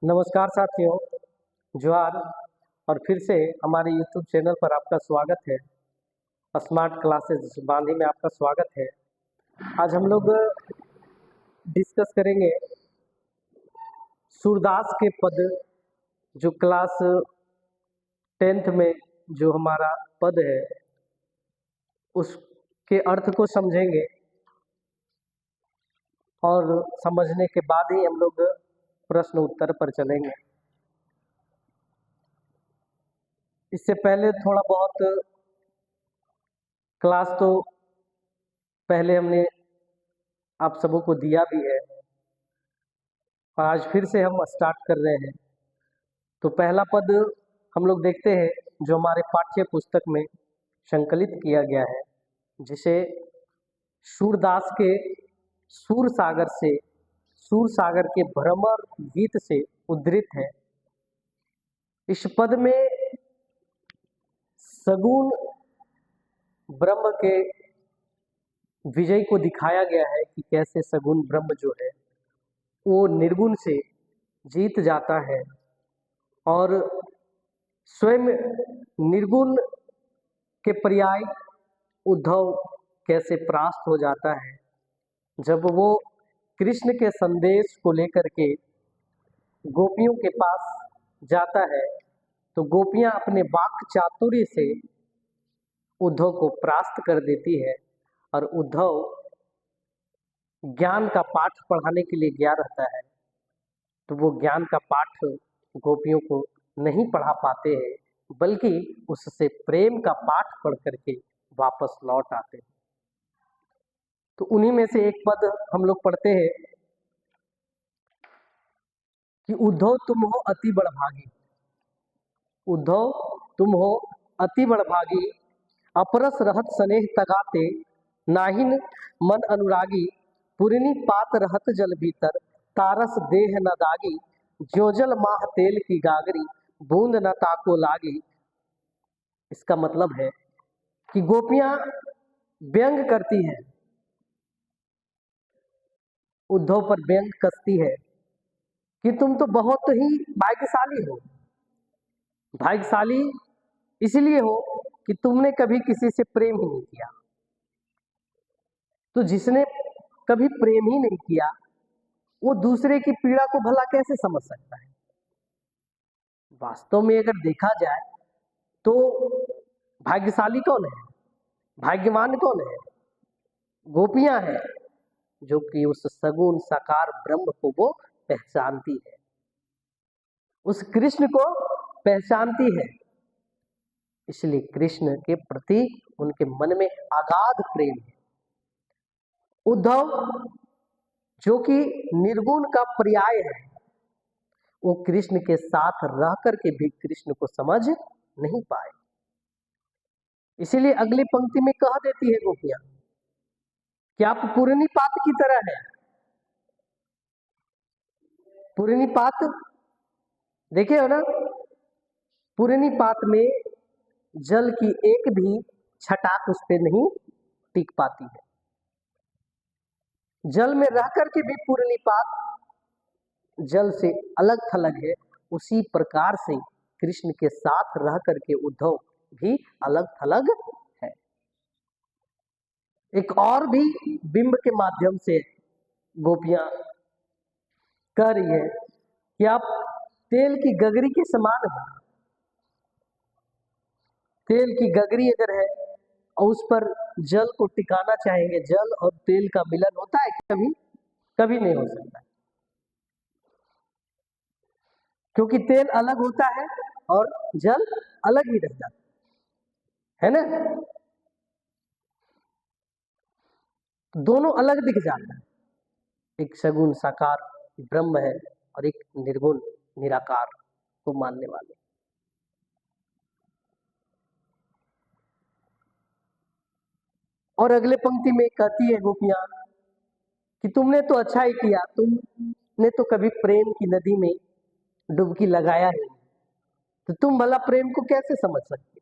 नमस्कार साथियों, जोहार। और फिर से हमारे YouTube चैनल पर आपका स्वागत है। स्मार्ट क्लासेस बांधी में आपका स्वागत है। आज हम लोग डिस्कस करेंगे सूरदास के पद, जो क्लास 10th में जो हमारा पद है उसके अर्थ को समझेंगे और समझने के बाद ही हम लोग प्रश्न उत्तर पर चलेंगे। इससे पहले थोड़ा बहुत क्लास तो पहले हमने आप सबों को दिया भी है और आज फिर से हम स्टार्ट कर रहे हैं। तो पहला पद हम लोग देखते हैं जो हमारे पाठ्य पुस्तक में संकलित किया गया है, जिसे सूरदास के सूर सागर के भ्रमर गीत से उद्धृत है। इस पद में सगुण ब्रह्म के विजय को दिखाया गया है कि कैसे सगुण ब्रह्म जो है वो निर्गुण से जीत जाता है और स्वयं निर्गुण के पर्याय उद्धव कैसे परास्त हो जाता है जब वो कृष्ण के संदेश को लेकर के गोपियों के पास जाता है। तो गोपियां अपने वाक चातुर्य से उद्धव को परास्त कर देती है और उद्धव ज्ञान का पाठ पढ़ाने के लिए गया रहता है, तो वो ज्ञान का पाठ गोपियों को नहीं पढ़ा पाते हैं, बल्कि उससे प्रेम का पाठ पढ़ करके वापस लौट आते हैं। तो उन्हीं में से एक पद हम लोग पढ़ते हैं कि उद्धव तुम हो अति बड़भागी, उद्धव तुम हो अति बड़भागी, अपरस रहत स्नेह तगाते, नाहिन मन अनुरागी, पुरनी पात रहत जल भीतर, तारस देह न दागी, ज्यो जल माह तेल की गागरी, बूंद न ताको लागी। इसका मतलब है कि गोपियां व्यंग करती हैं, उद्धव पर व्यंग कसती है कि तुम तो बहुत ही भाग्यशाली हो। भाग्यशाली इसलिए हो कि तुमने कभी किसी से प्रेम ही नहीं किया। तो जिसने कभी प्रेम ही नहीं किया वो दूसरे की पीड़ा को भला कैसे समझ सकता है। वास्तव में अगर देखा जाए तो भाग्यशाली कौन है, भाग्यवान कौन है? गोपियां हैं जो कि उस सगुण साकार ब्रह्म को वो पहचानती है, उस कृष्ण को पहचानती है। इसलिए कृष्ण के प्रति उनके मन में अगाध प्रेम है। उद्धव जो कि निर्गुण का पर्याय है, वो कृष्ण के साथ रह करके भी कृष्ण को समझ नहीं पाए। इसीलिए अगली पंक्ति में कह देती है गोपियां कि आप पूर्णी पात की तरह है। पूर्णी पात देखे हो ना, पूर्णी पात में जल की एक भी छटाक उस पर नहीं टिक पाती है। जल में रह करके भी पूर्णी पात जल से अलग थलग है, उसी प्रकार से कृष्ण के साथ रह करके उद्धव भी अलग थलग है। एक और भी बिंब के माध्यम से गोपियां कह रही है कि आप तेल की गगरी के समान हो। तेल की गगरी अगर है और उस पर जल को टिकाना चाहेंगे, जल और तेल का मिलन होता है कभी? कभी नहीं हो सकता, क्योंकि तेल अलग होता है और जल अलग ही रह जाता है ना। दोनों अलग दिख जाता है, एक सगुण साकार ब्रह्म है और एक निर्गुण निराकार को मानने वाले। और अगले पंक्ति में कहती है गोपियां कि तुमने तो अच्छा ही किया, तुमने तो कभी प्रेम की नदी में डुबकी लगाया ही नहीं, तो तुम भला प्रेम को कैसे समझ सकते?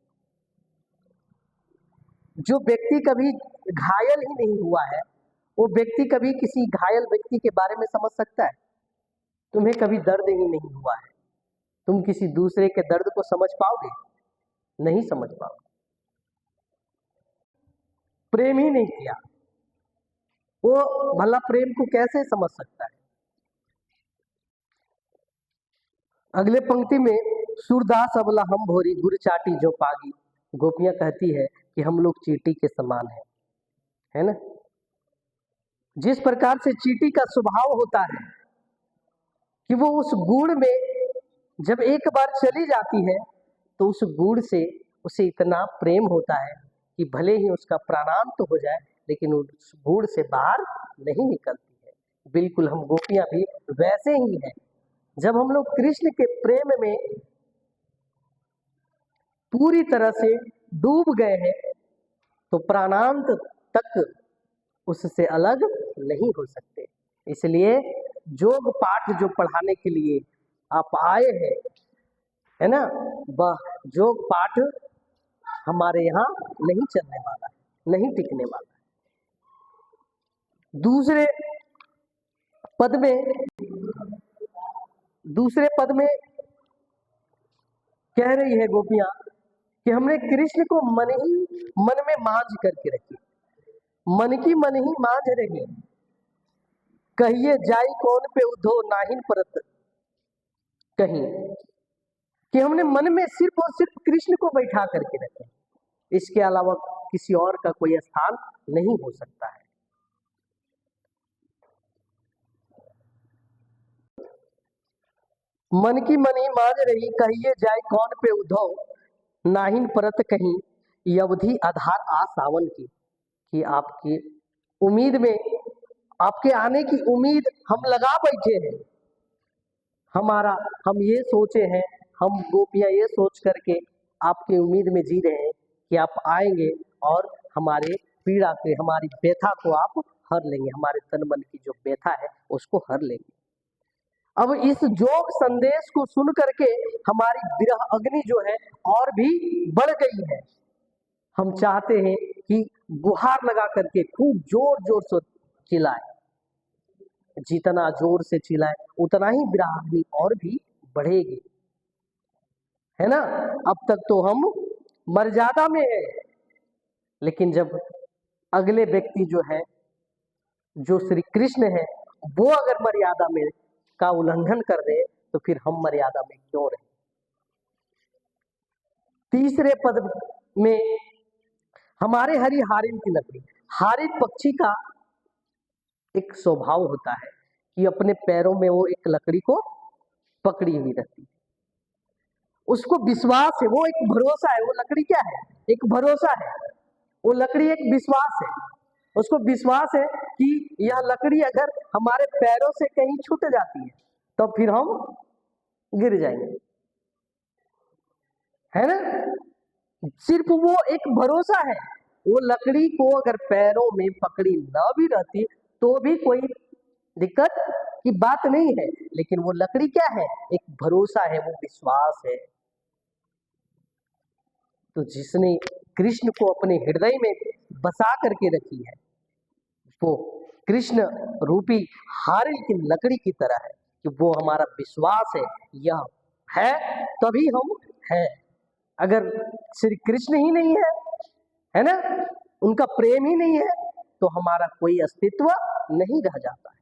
जो व्यक्ति कभी घायल ही नहीं हुआ है, वो व्यक्ति कभी किसी घायल व्यक्ति के बारे में समझ सकता है? तुम्हें कभी दर्द ही नहीं हुआ है, तुम किसी दूसरे के दर्द को समझ पाओगे? नहीं समझ पाओगे। प्रेम ही नहीं किया, वो भला प्रेम को कैसे समझ सकता है? अगले पंक्ति में, सूरदास अबला हम भोरी गुर चाटी जो पागी, गोपियां कहती है कि हम लोग चींटी के समान हैं, है ना। जिस प्रकार से चींटी का स्वभाव होता है कि वो उस गुड़ में जब एक बार चली जाती है तो उस गुड़ से उसे इतना प्रेम होता है कि भले ही उसका प्राणांत हो जाए लेकिन उस गुड़ से बाहर नहीं निकलती है। बिल्कुल हम गोपियां भी वैसे ही हैं। जब हम लोग कृष्ण के प्रेम में पूरी तरह से डूब गए हैं तो प्राणांत तक उससे अलग नहीं हो सकते। इसलिए योग पाठ जो पढ़ाने के लिए आप आए हैं, है ना, वह योग पाठ हमारे यहाँ नहीं चलने वाला है, नहीं टिकने वाला है। दूसरे पद में कह रही है गोपियां कि हमने कृष्ण को मन में मांझ करके रखी, मन की मन ही मांझ रही, कहिए जाई कौन पे उधो नाहिन परत कहीं, कि हमने मन में सिर्फ और सिर्फ कृष्ण को बैठा करके रखे, इसके अलावा किसी और का कोई स्थान नहीं हो सकता है। मन की मन ही मांझ रही, कहिए जाए कौन पे उधो नाहिन परत कहीं, ये अवधि आधार आ सावन की, कि आपकी उम्मीद में, आपके आने की उम्मीद हम लगा बैठे हैं। हम ये सोचे हैं, हम गोपियां ये सोच करके आपकी उम्मीद में जी रहे हैं कि आप आएंगे और हमारे पीड़ा के, हमारी व्यथा को आप हर लेंगे, हमारे तन मन की जो व्यथा है उसको हर लेंगे। अब इस जोग संदेश को सुन करके हमारी विरह अग्नि जो है और भी बढ़ गई है। हम चाहते हैं कि गुहार लगा करके खूब जोर जोर से चिल्लाए, जितना जोर से चिल्लाए उतना ही विरह अग्नि और भी बढ़ेगी, है ना। अब तक तो हम मर्यादा में है, लेकिन जब अगले व्यक्ति जो है, जो श्री कृष्ण है, वो अगर मर्यादा में का उल्लंघन कर दे तो फिर हम मर्यादा में क्यों रहे। तीसरे पद में हमारे हरि हारिन की लकड़ी, हारिन पक्षी का एक स्वभाव होता है कि अपने पैरों में वो एक लकड़ी को पकड़ी हुई रहती है, उसको विश्वास है, वो एक भरोसा है। वो लकड़ी क्या है? एक भरोसा है। वो लकड़ी एक विश्वास है, उसको विश्वास है कि यह लकड़ी अगर हमारे पैरों से कहीं छूट जाती है तो फिर हम गिर जाएंगे, है ना। सिर्फ वो एक भरोसा है। वो लकड़ी को अगर पैरों में पकड़ी न भी रहती तो भी कोई दिक्कत की बात नहीं है, लेकिन वो लकड़ी क्या है? एक भरोसा है, वो विश्वास है। तो जिसने कृष्ण को अपने हृदय में बसा करके रखी है वो कृष्ण रूपी हारिल की लकड़ी की तरह है कि वो हमारा विश्वास है, यह है तभी हम हैं। अगर श्री कृष्ण ही नहीं है ना, उनका प्रेम ही नहीं है तो हमारा कोई अस्तित्व नहीं रह जाता है।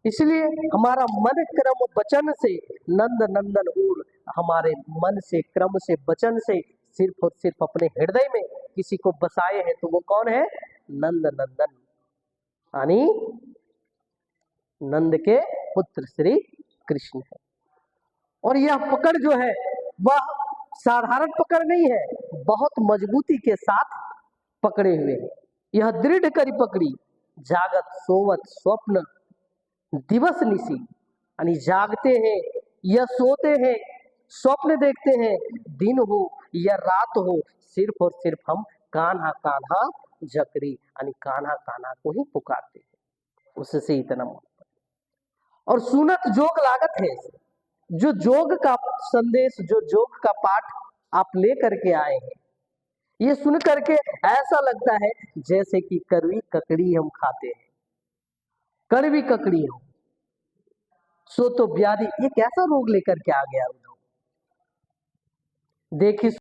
इसलिए हमारा मन क्रम वचन से नंद नंदन उर, हमारे मन से क्रम से वचन से सिर्फ और सिर्फ अपने हृदय में किसी को बसाए हैं तो वो कौन है? नंद नंदन, यानी नंद के पुत्र श्री कृष्ण है। और यह पकड़ जो है वह साधारण पकड़ नहीं है, बहुत मजबूती के साथ पकड़े हुए हैं। यह दृढ़ करी पकड़ी, जागत सोवत स्वप्न दिवस निशी, यानी जागते हैं या सोते हैं, स्वप्न देखते हैं, दिन हो या रात हो, सिर्फ और सिर्फ हम कान्हा कान्हा जकरी, यानी कान्हा कान्हा को ही पुकारते हैं, उससे इतना। और सुनत जोग लागत है, जो जोग का संदेश, जो जोग का पाठ आप ले करके आए हैं, ये सुन करके ऐसा लगता है जैसे कि कड़वी ककड़ी हम खाते हैं, कड़वी ककड़ी हो, सो तो व्याधि, एक ऐसा रोग लेकर के आ गया उद्धव। देखिए